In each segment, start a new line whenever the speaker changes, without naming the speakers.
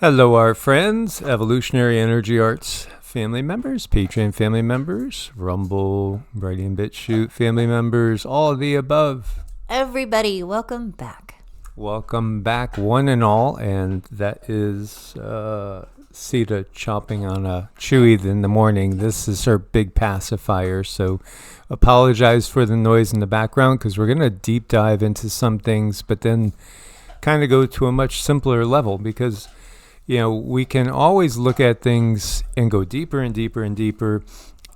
Hello, our friends, Evolutionary Energy Arts family members, Patreon family members, Rumble, Brighteon, Bitchute family members, all of the above.
Everybody, welcome back.
Welcome back, one and all, and that is Sita chopping on a chewy in the morning. This is her big pacifier, so apologize for the noise in the background because we're going to deep dive into some things, but then kind of go to a much simpler level because we can always look at things and go deeper and deeper and deeper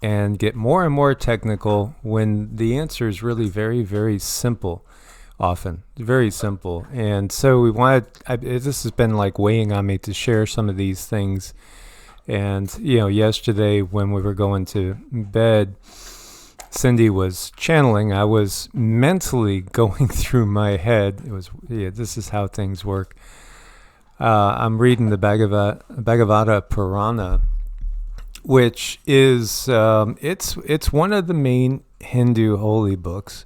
and get more and more technical when the answer is really very, very simple, often. Very simple. And so this has been like weighing on me to share some of these things. And, yesterday when we were going to bed, Cindy was channeling. I was mentally going through my head. This is how things work. I'm reading the Bhagavata Purana, which is it's one of the main Hindu holy books.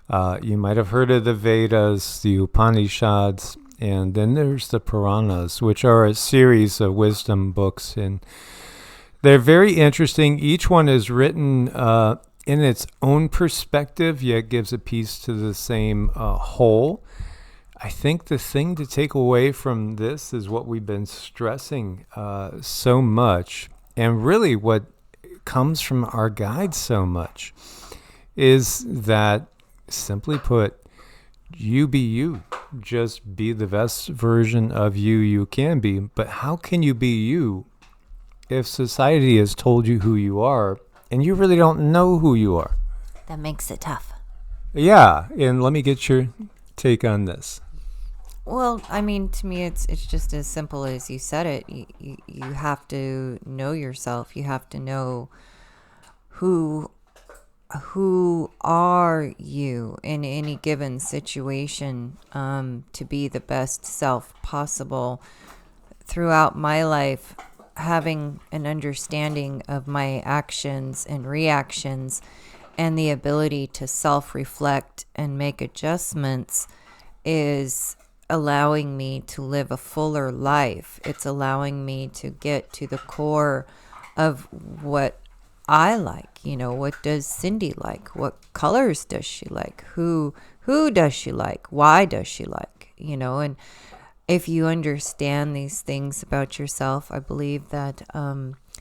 You might have heard of the Vedas, the Upanishads, and then there's the Puranas, which are a series of wisdom books, and they're very interesting. Each one is written in its own perspective, yet gives a piece to the same whole. I think the thing to take away from this is what we've been stressing so much, and really what comes from our guides so much, is that, simply put, you be you. Just be the best version of you can be. But how can you be you if society has told you who you are, and you really don't know who you are?
That makes it tough.
Yeah, and let me get your take on this.
Well, I mean, to me, it's just as simple as you said it. You have to know yourself. You have to know who are you in any given situation to be the best self possible. Throughout my life, having an understanding of my actions and reactions and the ability to self-reflect and make adjustments is allowing me to live a fuller life. It's allowing me to get to the core of what I like. What does Cindy like? What colors does she like? Who does she like? Why does she like? And if you understand these things about yourself, I believe that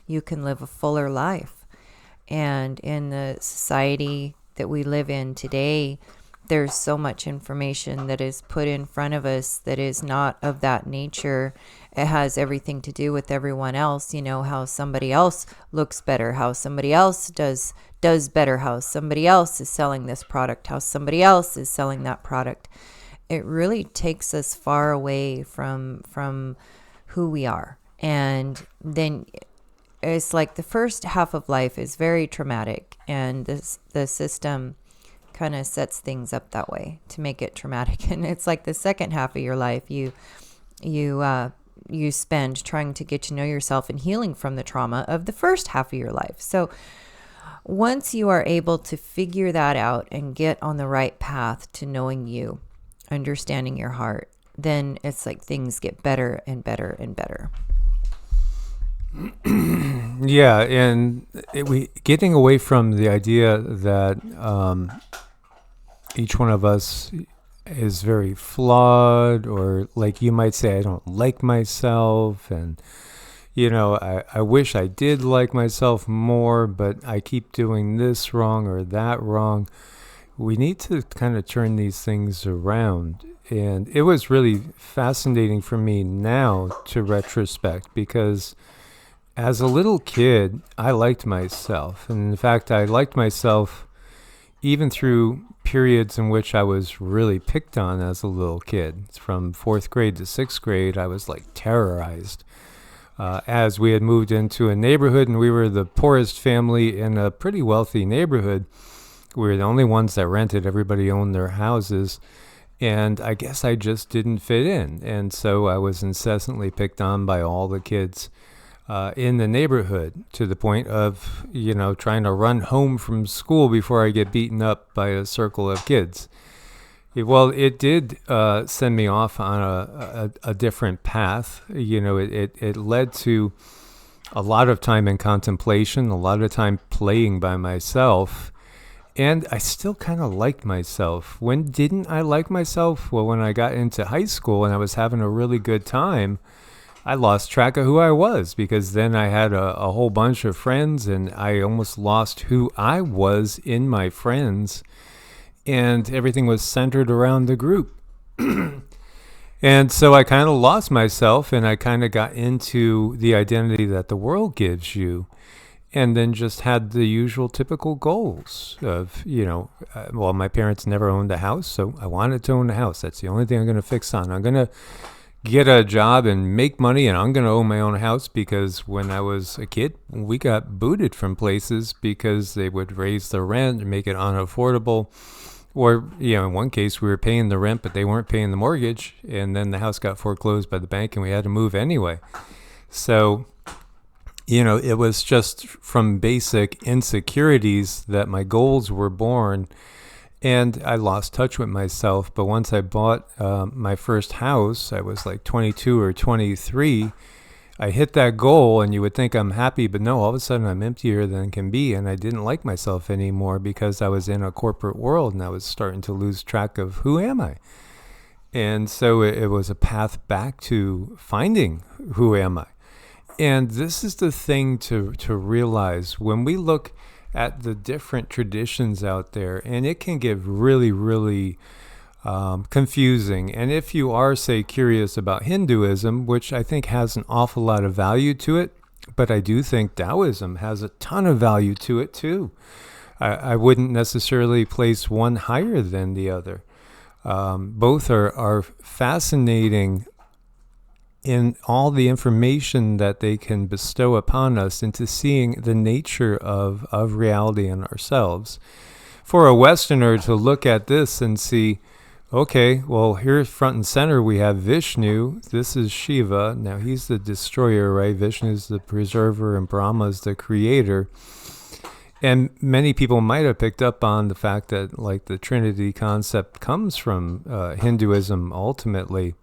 you can live a fuller life. And in the society that we live in today, there's so much information that is put in front of us that is not of that nature. It has everything to do with everyone else, how somebody else looks better, how somebody else does better, how somebody else is selling this product, how somebody else is selling that product. It really takes us far away from who we are. And then it's like the first half of life is very traumatic, and the system kind of sets things up that way to make it traumatic. And it's like the second half of your life you spend trying to get to know yourself and healing from the trauma of the first half of your life. So once you are able to figure that out and get on the right path to knowing you, understanding your heart, then it's like things get better and better and better.
Yeah, and getting away from the idea that each one of us is very flawed, or like you might say, I don't like myself, and I wish I did like myself more, but I keep doing this wrong or that wrong. We need to kind of turn these things around. And it was really fascinating for me now to retrospect, because as a little kid, I liked myself. And in fact, I liked myself even through periods in which I was really picked on as a little kid. From 4th grade to 6th grade, I was like terrorized. As we had moved into a neighborhood, and we were the poorest family in a pretty wealthy neighborhood. We were the only ones that rented. Everybody owned their houses. And I guess I just didn't fit in. And so I was incessantly picked on by all the kids in the neighborhood, to the point of, trying to run home from school before I get beaten up by a circle of kids. Well, it did send me off on a different path. It led to a lot of time in contemplation, a lot of time playing by myself. And I still kind of liked myself. When didn't I like myself? Well, when I got into high school and I was having a really good time, I lost track of who I was, because then I had a whole bunch of friends and I almost lost who I was in my friends. And everything was centered around the group. And so I kind of lost myself, and I kind of got into the identity that the world gives you, and then just had the usual typical goals of, well, my parents never owned a house, so I wanted to own a house. That's the only thing I'm going to fix on. I'm going to get a job and make money, and I'm going to own my own house, because when I was a kid, we got booted from places because they would raise the rent and make it unaffordable. Or, in one case, we were paying the rent, but they weren't paying the mortgage, and then the house got foreclosed by the bank, and we had to move anyway. So, it was just from basic insecurities that my goals were born, and I lost touch with myself. But once I bought my first house, I was like 22 or 23, I hit that goal, and you would think I'm happy, but no, all of a sudden I'm emptier than can be, and I didn't like myself anymore because I was in a corporate world, and I was starting to lose track of who am I. And so it was a path back to finding who am I. And this is the thing to realize when we look at the different traditions out there, and it can get really, really confusing. And if you are, say, curious about Hinduism, which I think has an awful lot of value to it, but I do think Taoism has a ton of value to it too. I wouldn't necessarily place one higher than the other. Both are fascinating in all the information that they can bestow upon us into seeing the nature of reality and ourselves. For a Westerner to look at this and see, okay, well, here front and center we have Vishnu. This is Shiva. Now, he's the destroyer, right? Vishnu is the preserver and Brahma is the creator. And many people might have picked up on the fact that, like, the Trinity concept comes from Hinduism ultimately.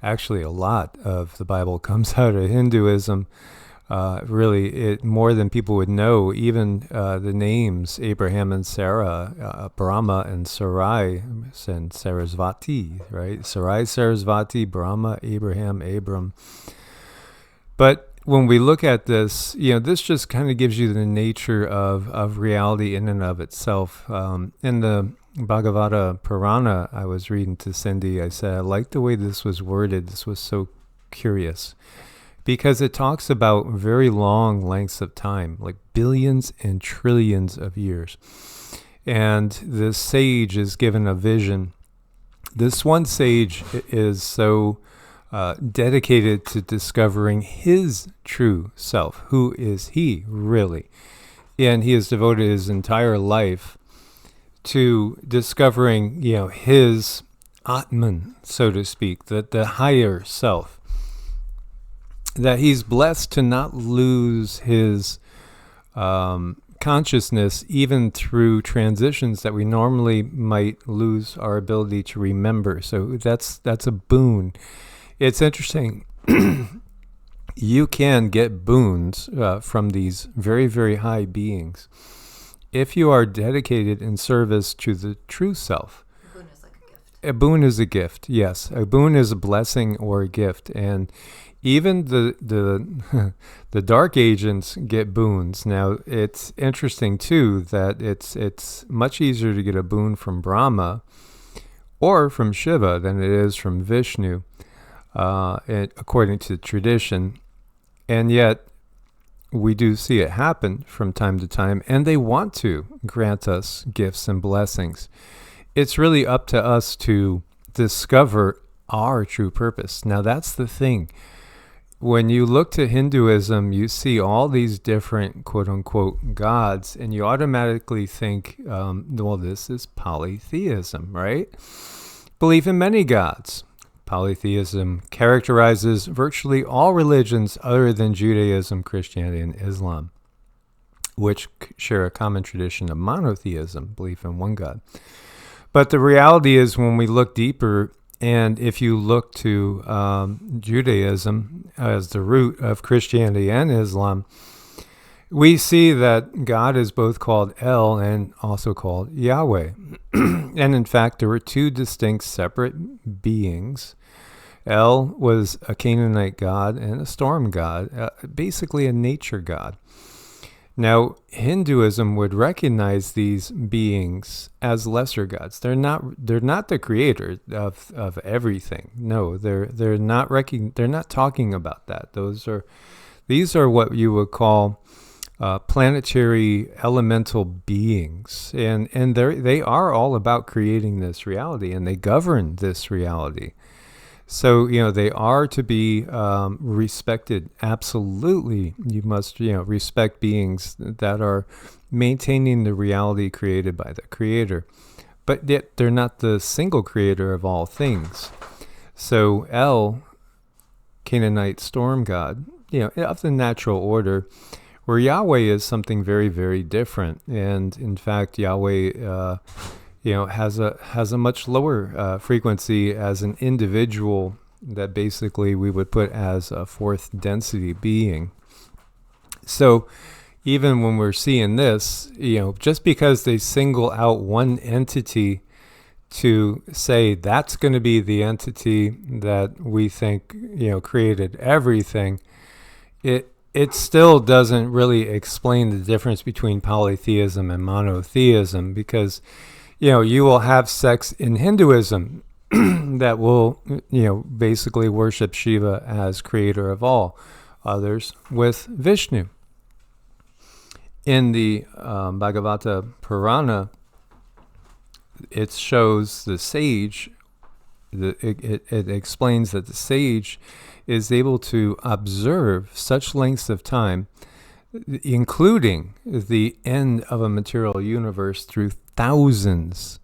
Actually, a lot of the Bible comes out of Hinduism. Really, it more than people would know. Even the names Abraham and Sarah, Brahma and Sarai, and Sarasvati, right? Sarai, Sarasvati, Brahma, Abraham, Abram. But when we look at this, this just kind of gives you the nature of reality in and of itself. In the Bhagavata Purana I was reading to Cindy, I said, I like the way this was worded. This was so curious. Because it talks about very long lengths of time, like billions and trillions of years. And the sage is given a vision. This one sage is so dedicated to discovering his true self. Who is he really? And he has devoted his entire life to discovering, his Atman, so to speak, the higher self. That he's blessed to not lose his consciousness even through transitions that we normally might lose our ability to remember. So that's a boon. It's interesting. You can get boons from these very, very high beings if you are dedicated in service to the true self.
A boon is like a gift.
A boon is a gift, yes. A boon is a blessing or a gift. And even the dark agents get boons. Now, it's interesting too that it's much easier to get a boon from Brahma or from Shiva than it is from Vishnu, according to tradition. And yet, we do see it happen from time to time, and they want to grant us gifts and blessings. It's really up to us to discover our true purpose. Now, that's the thing. When you look to Hinduism, you see all these different quote-unquote gods, and you automatically think, well, this is polytheism, right? Belief in many gods. Polytheism characterizes virtually all religions other than Judaism, Christianity, and Islam, which share a common tradition of monotheism, belief in one God. But the reality is, when we look deeper, and if you look to Judaism as the root of Christianity and Islam, we see that God is both called El and also called Yahweh. And in fact, there were two distinct separate beings. El was a Canaanite god and a storm god, basically a nature god. Now, Hinduism would recognize these beings as lesser gods. They're not the creator of everything. No, they're not talking about that. These are what you would call planetary elemental beings, and they are all about creating this reality, and they govern this reality. So, they are to be respected. Absolutely. You must, respect beings that are maintaining the reality created by the creator. But yet they're not the single creator of all things. So El, Canaanite storm god, of the natural order, where Yahweh is something very, very different. And in fact, Yahweh has a much lower frequency as an individual that basically we would put as a fourth density being. So even when we're seeing this, just because they single out one entity to say that's going to be the entity that we think, created everything, it still doesn't really explain the difference between polytheism and monotheism, because you will have sects in Hinduism that will, basically worship Shiva as creator of all. Others with Vishnu. In the Bhagavata Purana, it shows the sage, it explains that the sage is able to observe such lengths of time, including the end of a material universe, through thousands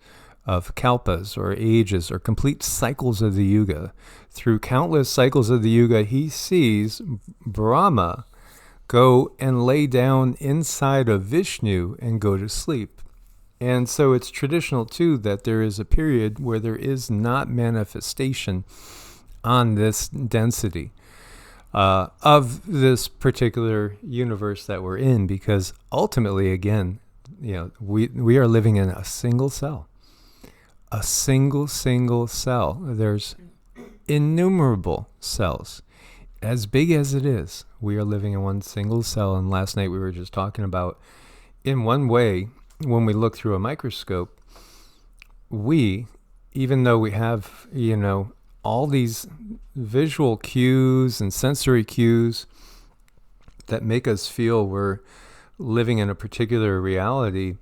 of kalpas or ages or complete cycles of the yuga. Through countless cycles of the yuga, he sees Brahma go and lay down inside of Vishnu and go to sleep. And so it's traditional too that there is a period where there is not manifestation on this density of this particular universe that we're in, because ultimately, again, we are living in a single cell. A single cell. There's innumerable cells. As big as it is, we are living in one single cell. And last night we were just talking about, in one way, when we look through a microscope, even though we have, all these visual cues and sensory cues that make us feel we're living in a particular reality,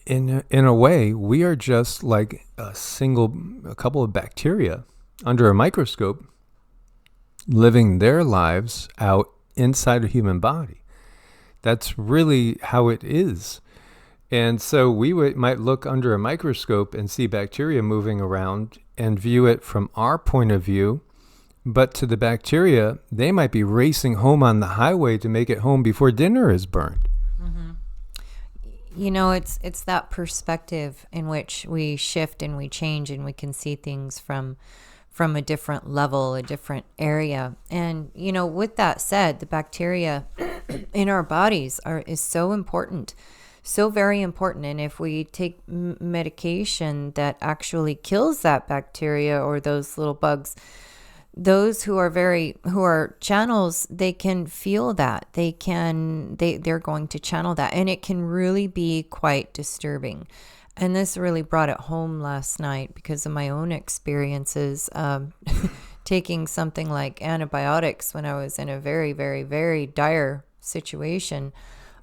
in a way, we are just like a couple of bacteria under a microscope living their lives out inside a human body. That's really how it is. And so we might look under a microscope and see bacteria moving around and view it from our point of view. But to the bacteria, they might be racing home on the highway to make it home before dinner is burned.
Mm-hmm. It's that perspective in which we shift and we change and we can see things from a different level, a different area. And, with that said, the bacteria in our bodies is so important. So very important. And if we take medication that actually kills that bacteria or those little bugs, those who are channels, they can feel that. They're going to channel that. And it can really be quite disturbing. And this really brought it home last night because of my own experiences taking something like antibiotics when I was in a very, very, very dire situation.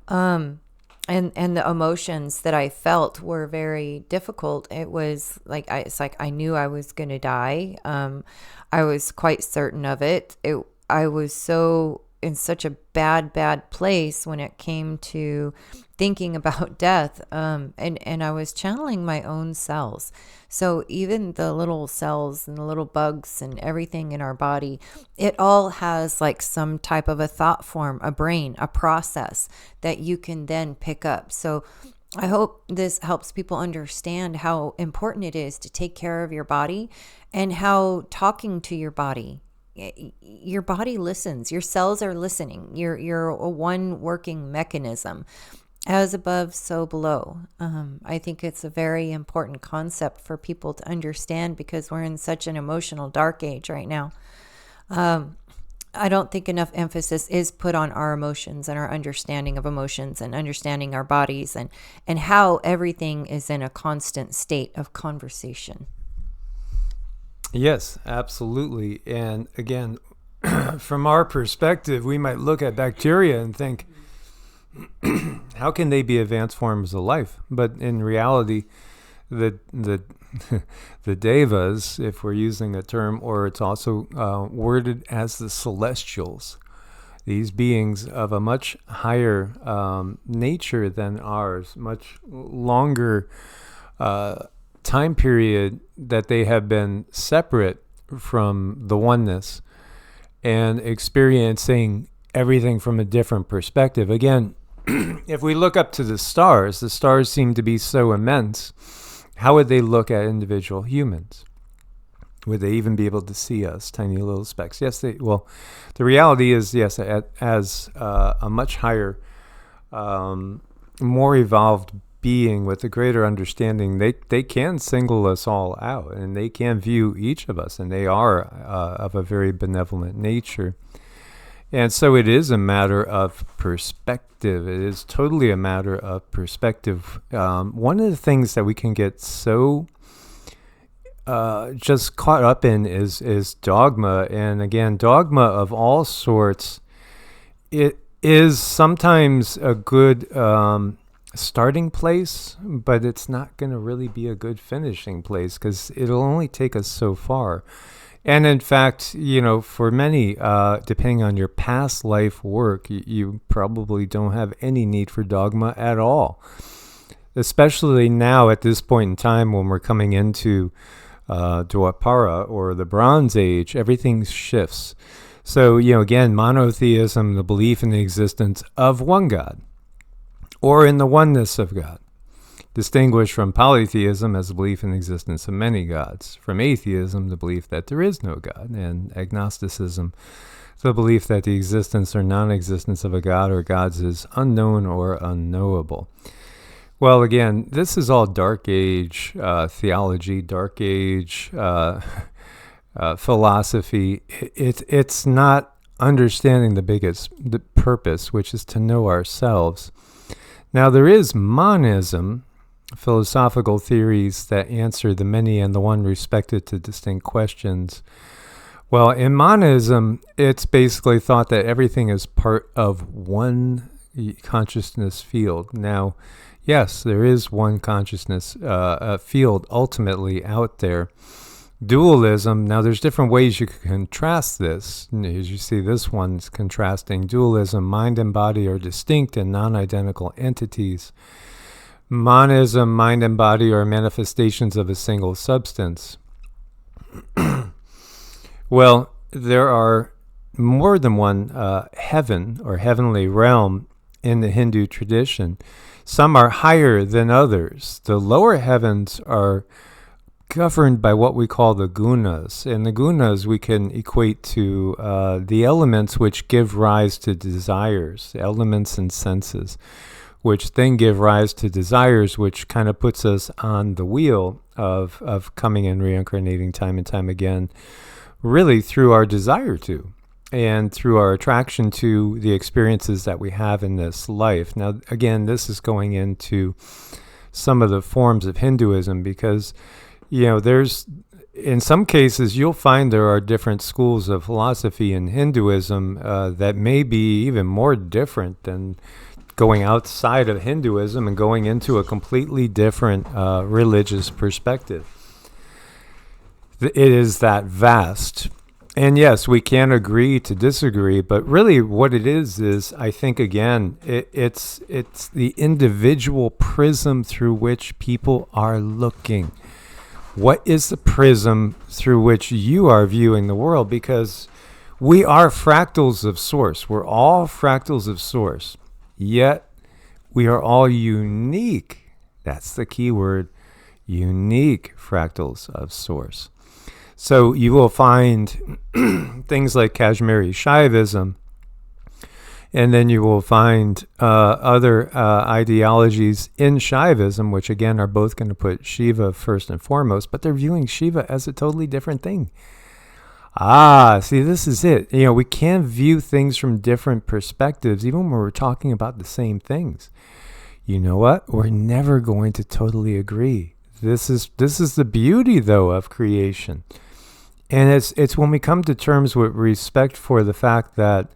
And the emotions that I felt were very difficult. It was like I knew I was going to die. I was quite certain of it. I was so in such a bad place when it came to thinking about death. And I was channeling my own cells. So even the little cells and the little bugs and everything in our body, it all has like some type of a thought form, a brain, a process that you can then pick up. So I hope this helps people understand how important it is to take care of your body, and how talking to your body listens. Your cells are listening. You're a one working mechanism. As above, so below. I think it's a very important concept for people to understand, because we're in such an emotional dark age right now. I don't think enough emphasis is put on our emotions and our understanding of emotions and understanding our bodies, and how everything is in a constant state of conversation.
Yes, absolutely. And again, from our perspective, we might look at bacteria and think, how can they be advanced forms of life? But in reality, the the devas, if we're using a term, or it's also worded as the celestials, these beings of a much higher nature than ours, much longer time period that they have been separate from the oneness and experiencing everything from a different perspective. Again, if we look up to the stars seem to be so immense. How would they look at individual humans? Would they even be able to see us, tiny little specks? Yes, they. Well, the reality is, yes, as a much higher, more evolved being with a greater understanding, they can single us all out, and they can view each of us, and they are of a very benevolent nature. And so it is a matter of perspective. It is totally a matter of perspective. One of the things that we can get so just caught up in is dogma. And again, dogma of all sorts, it is sometimes a good starting place, but it's not going to really be a good finishing place, because it'll only take us so far. And in fact, for many, depending on your past life work, you probably don't have any need for dogma at all. Especially now at this point in time when we're coming into Dwapara, or the Bronze Age, everything shifts. So, again, monotheism, the belief in the existence of one God, or in the oneness of God. Distinguished from polytheism as a belief in the existence of many gods, from atheism, the belief that there is no God, and agnosticism, the belief that the existence or non-existence of a god or gods is unknown or unknowable. Well, again, this is all Dark Age theology, Dark Age philosophy. It's not understanding the purpose, which is to know ourselves. Now, there is monism, philosophical theories that answer the many and the one respected to distinct questions. Well, in monism, it's basically thought that everything is part of one consciousness field. Now, yes, there is one consciousness field ultimately out there. Dualism, now there's different ways you can contrast this. As you see, this one's contrasting dualism. Mind and body are distinct and non-identical entities. Monism, mind and body are manifestations of a single substance. Well, there are more than one heaven or heavenly realm in the Hindu tradition. Some are higher than others. The lower heavens are governed by what we call the gunas. And the gunas we can equate to the elements which give rise to desires, elements and senses, which then give rise to desires, which kind of puts us on the wheel of coming and reincarnating time and time again, really through our desire to, and through our attraction to the experiences that we have in this life. Now, again, this is going into some of the forms of Hinduism, because, there's, in some cases, you'll find there are different schools of philosophy in Hinduism that may be even more different than going outside of Hinduism and going into a completely different religious perspective. It is that vast. And yes, we can agree to disagree, but really what it is I think, again, it's the individual prism through which people are looking. What is the prism through which you are viewing the world? Because we are fractals of source. We're all fractals of source. Yet we are all unique That's the key word. Unique fractals of source. So you will find things like Kashmiri Shaivism, and then you will find other ideologies in Shaivism, which again are both going to put Shiva first and foremost, but they're viewing Shiva as a totally different thing. See, this is it. We can view things from different perspectives, even when we're talking about the same things. You know what? We're never going to totally agree. This is the beauty, though, of creation. And it's when we come to terms with respect for the fact that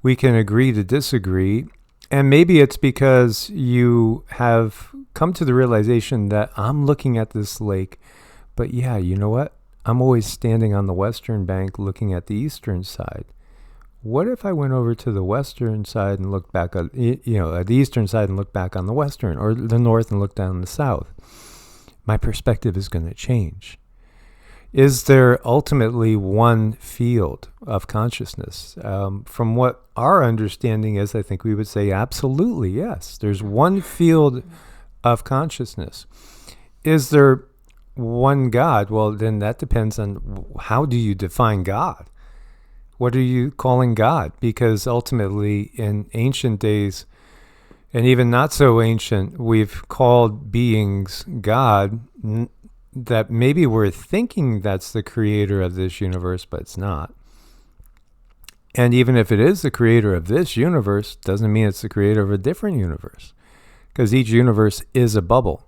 we can agree to disagree. And maybe it's because you have come to the realization that I'm looking at this lake, but yeah, you know what? I'm always standing on the western bank looking at the eastern side. What if I went over to the western side and looked back at the eastern side and looked back on the western, or the north and looked down the south? My perspective is going to change. Is there ultimately one field of consciousness? From what our understanding is, I think we would say absolutely yes. There's one field of consciousness. Is there one God? Well, then that depends on how do you define God? What are you calling God? Because ultimately in ancient days, and even not so ancient, we've called beings God that maybe we're thinking that's the creator of this universe, but it's not. And even if it is the creator of this universe, doesn't mean it's the creator of a different universe, because each universe is a bubble.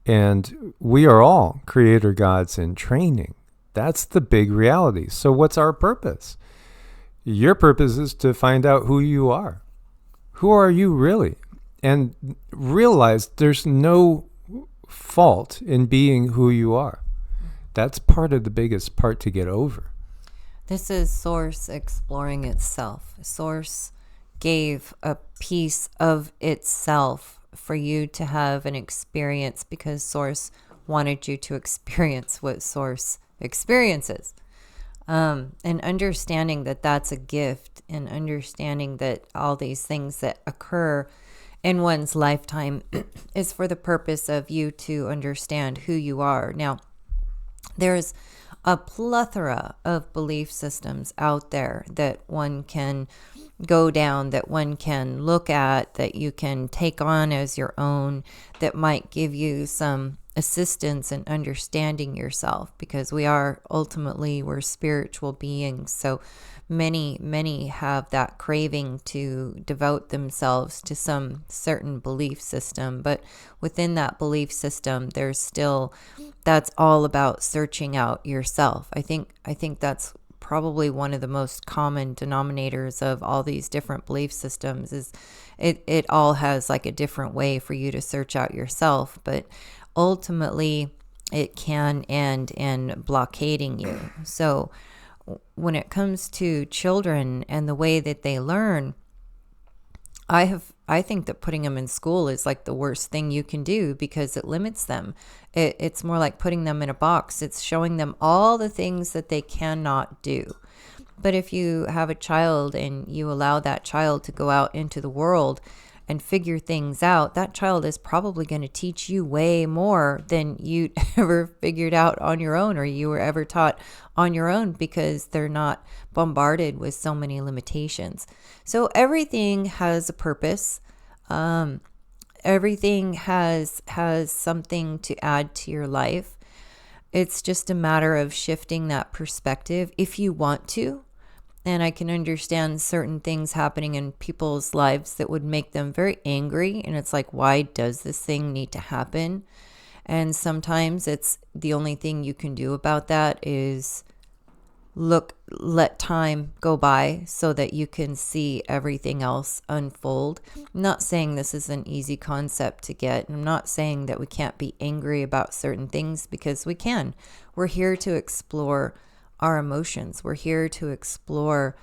And we are all creator gods in training. That's the big reality. So what's our purpose? Your purpose is to find out who you are. Who are you really? And realize there's no fault in being who you are. That's part of the biggest part to get over.
This is Source exploring itself. Source gave a piece of itself for you to have an experience, because Source wanted you to experience what Source experiences. And understanding that that's a gift, and understanding that all these things that occur in one's lifetime is for the purpose of you to understand who you are. Now, there's a plethora of belief systems out there that one can go down, that one can look at, that you can take on as your own, that might give you some assistance in understanding yourself, because we're spiritual beings. So many have that craving to devote themselves to some certain belief system, but within that belief system, that's all about searching out yourself. I think that's probably one of the most common denominators of all these different belief systems. Is it all has like a different way for you to search out yourself, but ultimately it can end in blockading you. So when it comes to children and the way that they learn, I think that putting them in school is like the worst thing you can do, because it limits them. It's more like putting them in a box. It's showing them all the things that they cannot do. But if you have a child and you allow that child to go out into the world and figure things out, that child is probably going to teach you way more than you ever figured out on your own, or you were ever taught on your own, because they're not bombarded with so many limitations. So everything has a purpose. Everything has something to add to your life. It's just a matter of shifting that perspective if you want to. And I can understand certain things happening in people's lives that would make them very angry. And it's like, why does this thing need to happen? And sometimes it's the only thing you can do about that is let time go by so that you can see everything else unfold. I'm not saying this is an easy concept to get. I'm not saying that we can't be angry about certain things, because we can. We're here to explore our emotions. We're here to explore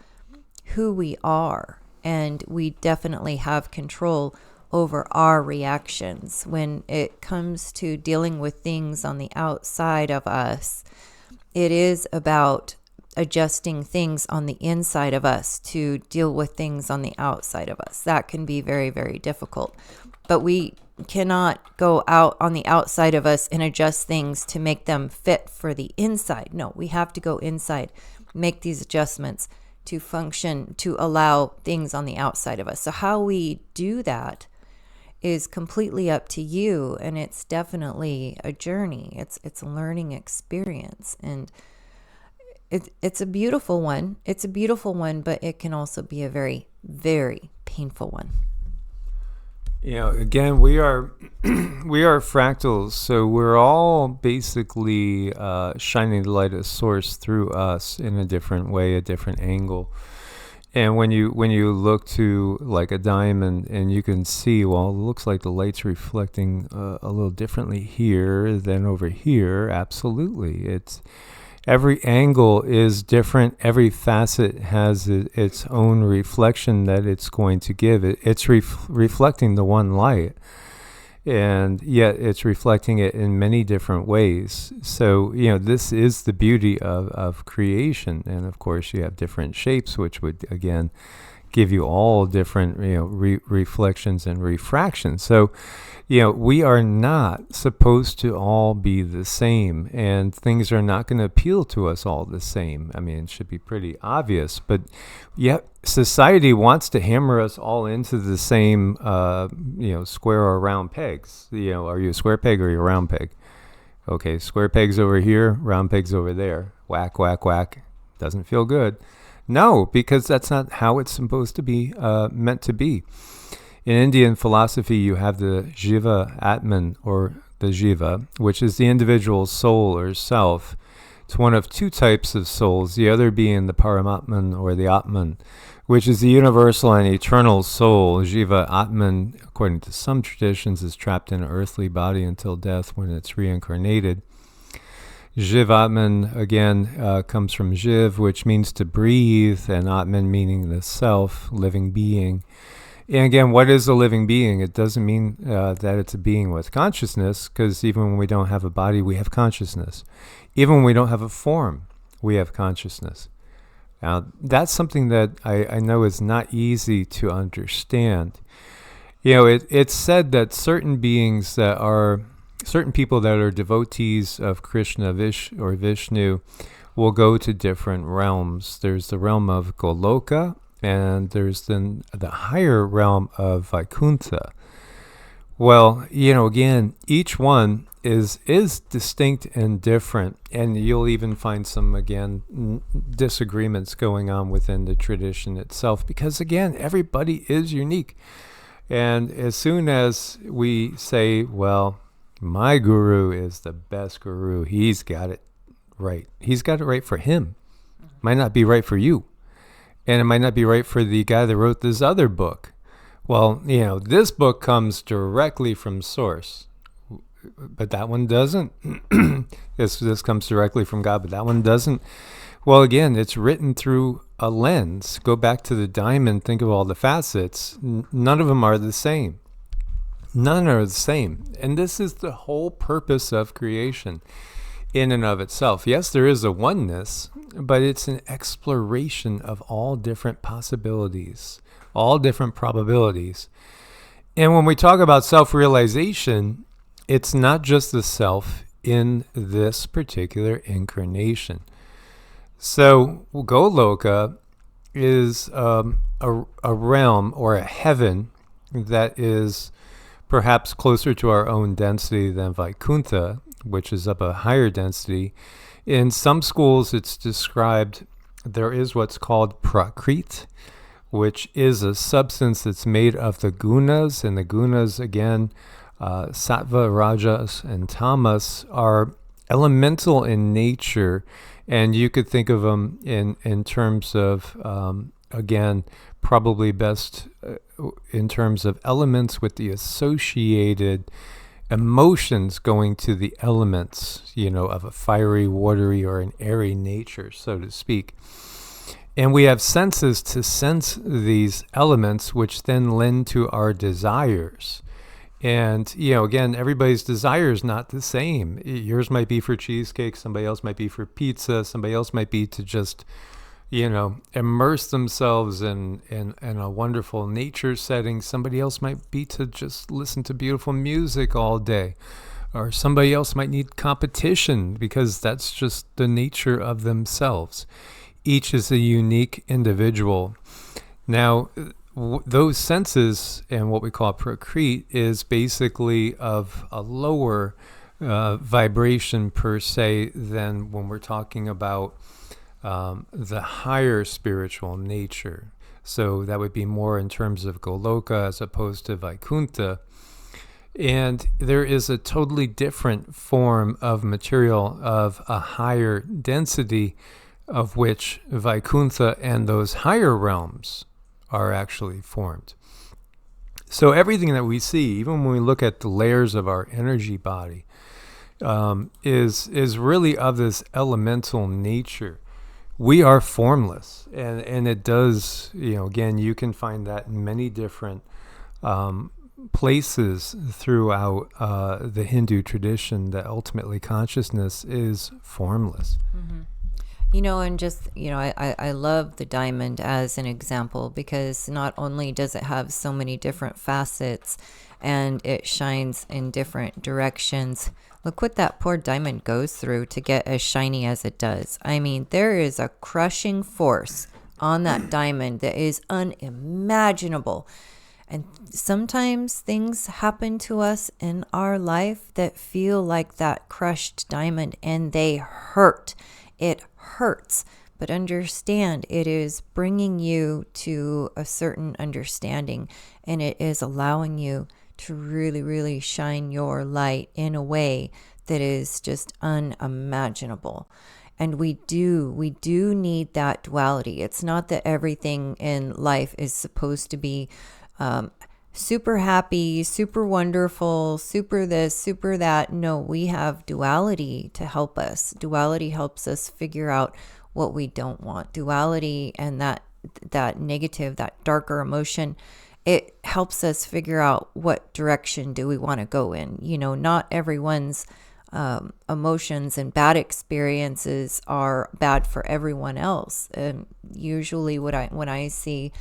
who we are, and we definitely have control over our reactions. When it comes to dealing with things on the outside of us, it is about adjusting things on the inside of us to deal with things on the outside of us. That can be very, very difficult. But we cannot go out on the outside of us and adjust things to make them fit for the inside. No, we have to go inside, make these adjustments to function, to allow things on the outside of us. So how we do that is completely up to you, and it's definitely a journey. It's a learning experience, and it's a beautiful one. It's a beautiful one, but it can also be a very, very painful one.
Again, we are fractals, so we're all basically shining the light of source through us in a different way, a different angle. And when you look to like a diamond, and you can see, well, it looks like the light's reflecting a little differently here than over here. Absolutely, it's every angle is different. Every facet has its own reflection that it's going to give. It's reflecting the one light, and yet it's reflecting it in many different ways. So, this is the beauty of creation. And of course, you have different shapes, which would, again, give you all different, reflections and refractions. So, we are not supposed to all be the same, and things are not going to appeal to us all the same. I mean, it should be pretty obvious, but yet society wants to hammer us all into the same, square or round pegs. Are you a square peg or are you a round peg? Okay, square pegs over here, round pegs over there. Whack, whack, whack. Doesn't feel good. No, because that's not how it's supposed to be meant to be. In Indian philosophy, you have the Jiva Atman, or the Jiva, which is the individual soul or self. It's one of two types of souls, the other being the Paramatman, or the Atman, which is the universal and eternal soul. Jiva Atman, according to some traditions, is trapped in an earthly body until death when it's reincarnated. Jiva Atman, again, comes from Jiv, which means to breathe, and Atman meaning the self, living being. And again, what is a living being? It doesn't mean that it's a being with consciousness, because even when we don't have a body, we have consciousness. Even when we don't have a form, we have consciousness. Now, that's something that I know is not easy to understand. It's said that certain beings that are, certain people that are devotees of Krishna or Vishnu will go to different realms. There's the realm of Goloka, and there's then the higher realm of Vaikuntha. Well, again, each one is distinct and different, and you'll even find some, again, disagreements going on within the tradition itself, because, again, everybody is unique. And as soon as we say, well, my guru is the best guru, he's got it right. He's got it right for him. Might not be right for you. And it might not be right for the guy that wrote this other book. Well, this book comes directly from source, but that one doesn't. This comes directly from God, but that one doesn't. Well, again, it's written through a lens. Go back to the diamond, think of all the facets. None of them are the same. None are the same. And this is the whole purpose of creation in and of itself. Yes, there is a oneness, but it's an exploration of all different possibilities, all different probabilities. And when we talk about self-realization, it's not just the self in this particular incarnation. So Goloka is a realm or a heaven that is perhaps closer to our own density than Vaikuntha, which is of a higher density. In some schools, it's described, there is what's called Prakrit, which is a substance that's made of the gunas, and the gunas, again, sattva, rajas, and tamas, are elemental in nature, and you could think of them in terms of, again, probably best in terms of elements with the associated emotions going to the elements, of a fiery, watery, or an airy nature, so to speak. And we have senses to sense these elements, which then lend to our desires. And, again, everybody's desire is not the same. Yours might be for cheesecake, somebody else might be for pizza, somebody else might be to just, immerse themselves in a wonderful nature setting. Somebody else might be to just listen to beautiful music all day. Or somebody else might need competition because that's just the nature of themselves. Each is a unique individual. Now, those senses and what we call Prakriti is basically of a lower vibration per se than when we're talking about the higher spiritual nature. So that would be more in terms of Goloka as opposed to Vaikuntha. And there is a totally different form of material of a higher density, of which Vaikuntha and those higher realms are actually formed. So everything that we see, even when we look at the layers of our energy body, is really of this elemental nature. We are formless, and it does, again, you can find that in many different places throughout the Hindu tradition, that ultimately consciousness is formless.
Mm-hmm. And just, I love the diamond as an example, because not only does it have so many different facets and it shines in different directions. Look what that poor diamond goes through to get as shiny as it does. I mean, there is a crushing force on that diamond that is unimaginable. And sometimes things happen to us in our life that feel like that crushed diamond, and they hurt. It hurts. But understand, it is bringing you to a certain understanding, and it is allowing you to really, really shine your light in a way that is just unimaginable. And we do need that duality. It's not that everything in life is supposed to be super happy, super wonderful, super this, super that. No, we have duality to help us. Duality helps us figure out what we don't want. Duality and that negative, that darker emotion, it helps us figure out what direction do we want to go in. Not everyone's emotions and bad experiences are bad for everyone else. Usually when I see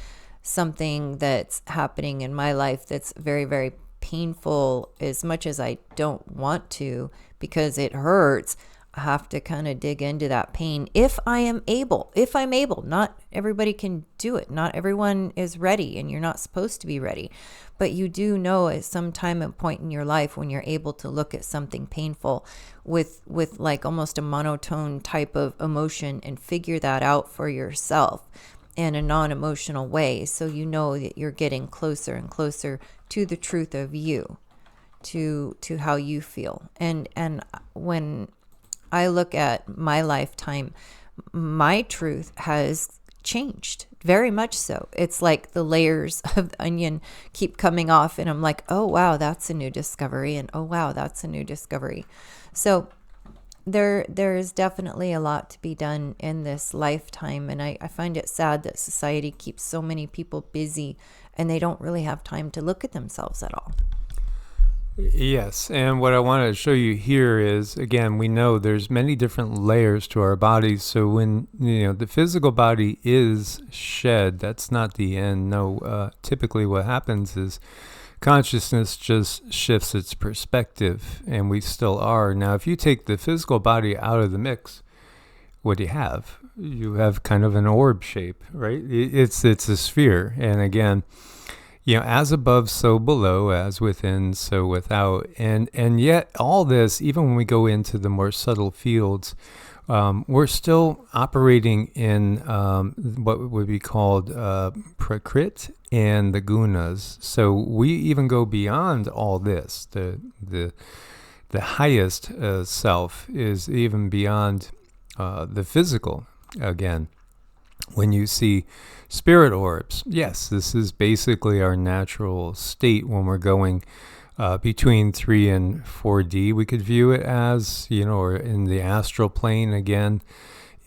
something that's happening in my life that's very, very painful, as much as I don't want to because it hurts, I have to kind of dig into that pain if I'm able. Not everybody can do it. Not everyone is ready, and you're not supposed to be ready. But you do know at some time and point in your life when you're able to look at something painful with like almost a monotone type of emotion and figure that out for yourself in a non-emotional way, so you know that you're getting closer and closer to the truth of you, to how you feel. And when I look at my lifetime, my truth has changed very much so. It's like the layers of the onion keep coming off, and I'm like, oh wow, that's a new discovery, and oh wow, that's a new discovery. So there is definitely a lot to be done in this lifetime, and I find it sad that society keeps so many people busy and they don't really have time to look at themselves at all.
Yes, and what I wanted to show you here is, again, we know there's many different layers to our bodies. So when the physical body is shed, that's not the end. No, typically what happens is consciousness just shifts its perspective, and we still are. Now, if you take the physical body out of the mix, what do you have? You have kind of an orb shape, right? It's a sphere, and again, as above, so below, as within, so without. And yet all this, even when we go into the more subtle fields, we're still operating in what would be called Prakrit and the gunas. So we even go beyond all this. The highest self is even beyond the physical again. When you see spirit orbs, yes, this is basically our natural state when we're going between 3 and 4D. We could view it as, or in the astral plane again.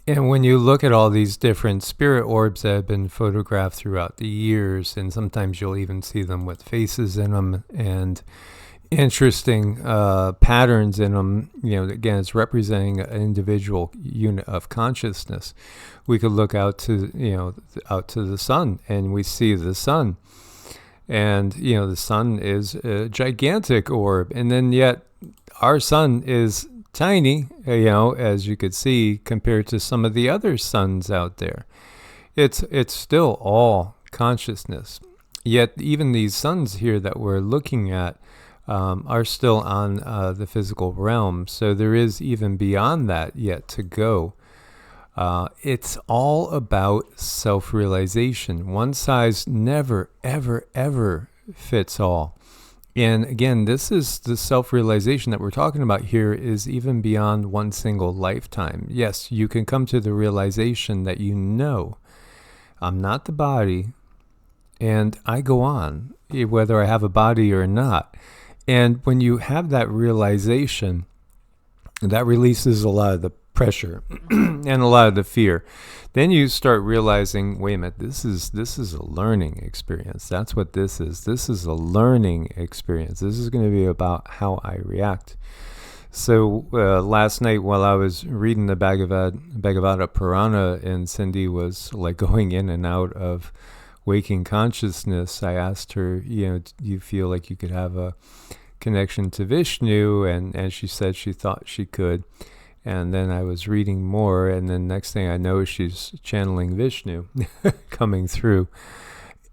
And when you look at all these different spirit orbs that have been photographed throughout the years, and sometimes you'll even see them with faces in them, and interesting patterns in them. Again, it's representing an individual unit of consciousness. We could look out to the sun, and we see the sun, and the sun is a gigantic orb, and then yet our sun is tiny, as you could see, compared to some of the other suns out there. It's still all consciousness. Yet even these suns here that we're looking at are still on the physical realm. So there is even beyond that yet to go. It's all about self-realization. One size never, ever, ever fits all. And again, this is the self-realization that we're talking about here is even beyond one single lifetime. Yes, you can come to the realization that I'm not the body, and I go on, whether I have a body or not. And when you have that realization, that releases a lot of the pressure and a lot of the fear. Then you start realizing, wait a minute, this is a learning experience. That's what this is. This is a learning experience. This is going to be about how I react. So last night while I was reading the Bhagavata Purana and Cindy was like going in and out of waking consciousness, I asked her, do you feel like you could have a connection to Vishnu? And she said she thought she could. And then I was reading more, and then next thing I know, she's channeling Vishnu coming through.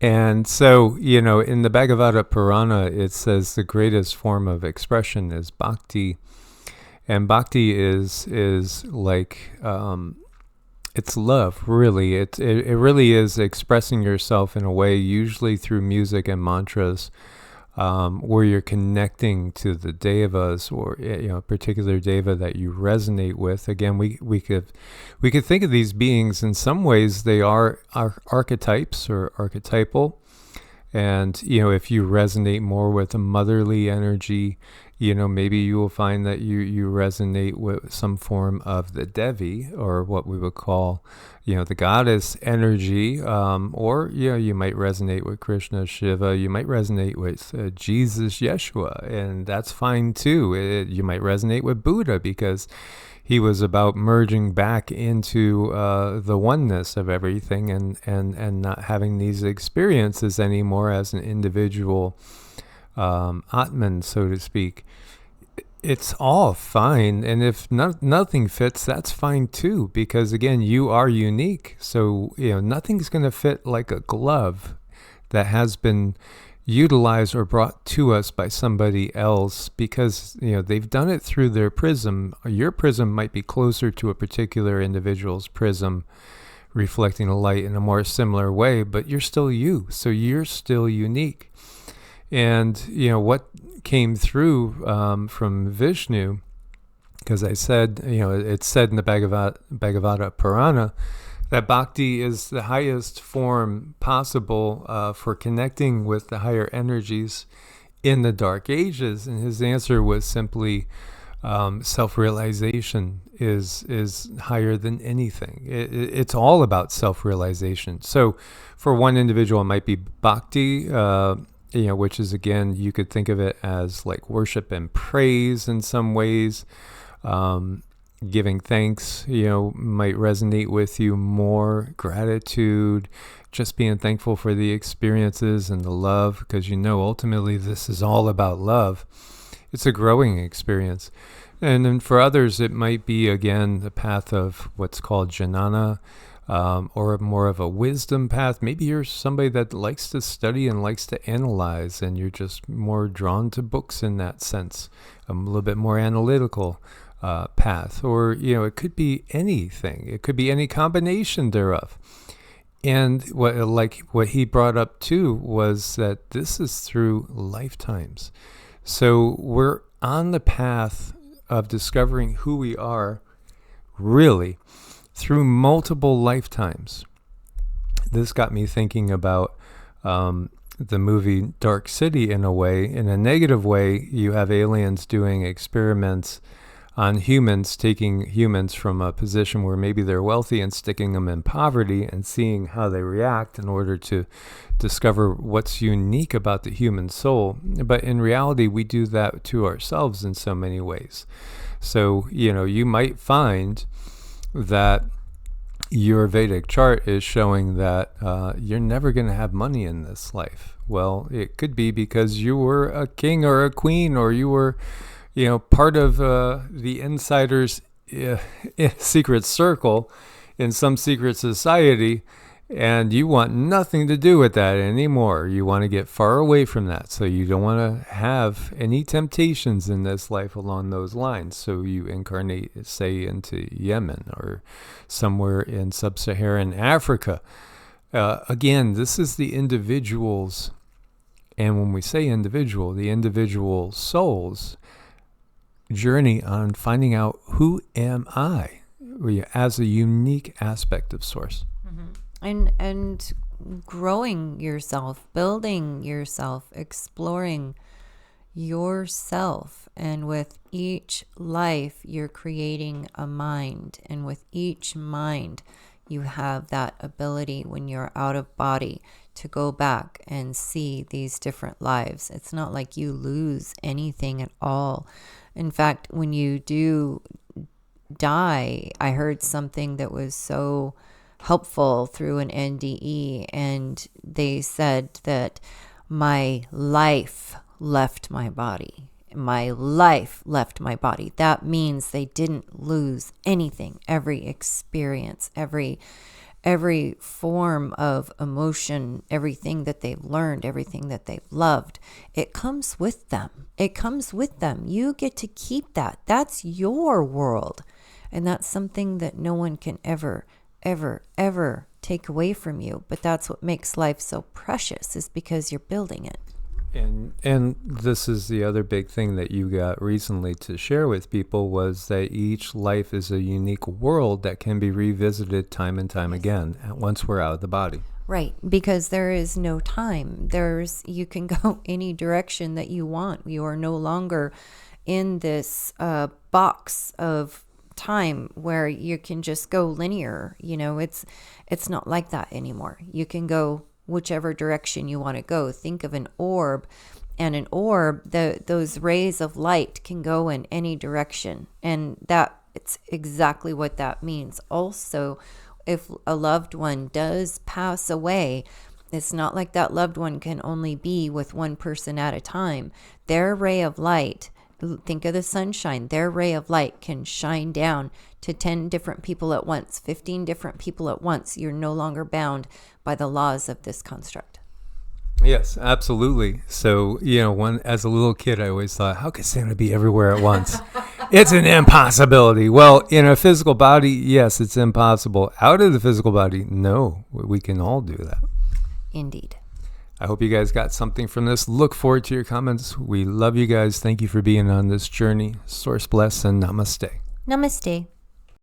And so, in the Bhagavata Purana, it says the greatest form of expression is bhakti. And bhakti is like, it's love, really. It really is expressing yourself in a way, usually through music and mantras, where you're connecting to the devas or a particular deva that you resonate with. Again, we could think of these beings in some ways they are archetypes or archetypal, and if you resonate more with a motherly energy, maybe you will find that you resonate with some form of the Devi, or what we would call the goddess energy, or you might resonate with Krishna, Shiva. You might resonate with Jesus, Yeshua, and that's fine too. You might resonate with Buddha because he was about merging back into the oneness of everything and not having these experiences anymore as an individual Atman, so to speak. It's all fine, and if nothing fits, that's fine too, because again, you are unique. So nothing's going to fit like a glove that has been utilized or brought to us by somebody else, because they've done it through their prism. Your prism might be closer to a particular individual's prism, reflecting the light in a more similar way, but you're still you, so you're still unique. And what came through from Vishnu, because I said, it's said in the Bhagavata Purana that bhakti is the highest form possible for connecting with the higher energies in the Dark Ages. And his answer was simply self-realization is higher than anything. It's all about self-realization. So for one individual, it might be bhakti, which is, again, you could think of it as like worship and praise in some ways. Giving thanks, might resonate with you more. Gratitude, just being thankful for the experiences and the love, because ultimately this is all about love. It's a growing experience. And then for others, it might be, again, the path of what's called jnana, or more of a wisdom path. Maybe you're somebody that likes to study and likes to analyze, and you're just more drawn to books in that sense, a little bit more analytical path. Or, it could be anything. It could be any combination thereof. And what he brought up too was that this is through lifetimes. So we're on the path of discovering who we are really through multiple lifetimes. This got me thinking about the movie Dark City in a way. In a negative way, you have aliens doing experiments on humans, taking humans from a position where maybe they're wealthy and sticking them in poverty and seeing how they react in order to discover what's unique about the human soul. But in reality, we do that to ourselves in so many ways. So, you might find that your Vedic chart is showing that you're never going to have money in this life. Well, it could be because you were a king or a queen, or you were part of the insider's secret circle in some secret society, and you want nothing to do with that anymore. You want to get far away from that. So you don't want to have any temptations in this life along those lines. So you incarnate, say, into Yemen or somewhere in sub-Saharan Africa. Again, this is the individuals. And when we say individual, the individual souls journey on finding out who am I as a unique aspect of source.
And growing yourself, building yourself, exploring yourself. And with each life, you're creating a mind. And with each mind, you have that ability when you're out of body to go back and see these different lives. It's not like you lose anything at all. In fact, when you do die, I heard something that was so helpful through an NDE, and they said that my life left my body. My life left my body. That means they didn't lose anything. Every experience, every form of emotion, everything that they've learned, everything that they've loved, it comes with them. It comes with them. You get to keep that. That's your world. And that's something that no one can ever take away from you. But that's what makes life so precious, is because you're building it.
And this is the other big thing that you got recently to share with people, was that each life is a unique world that can be revisited time and time again once we're out of the body.
Right, because there is no time. You can go any direction that you want. You are no longer in this box of time where you can just go linear. It's not like that anymore. You can go whichever direction you want to go. Think of an orb, and an orb, those rays of light can go in any direction, and it's exactly what that means. Also, if a loved one does pass away, it's not like that loved one can only be with one person at a time. Their ray of light, think of the sunshine, their ray of light can shine down to 10 different people at once, 15 different people at once. You're no longer bound by the laws of this construct.
Yes, absolutely. So, as a little kid, I always thought, how could Santa be everywhere at once? It's an impossibility. Well, in a physical body, yes, it's impossible. Out of the physical body, no, we can all do that.
Indeed.
I hope you guys got something from this. Look forward to your comments. We love you guys. Thank you for being on this journey. Source bless and namaste.
Namaste.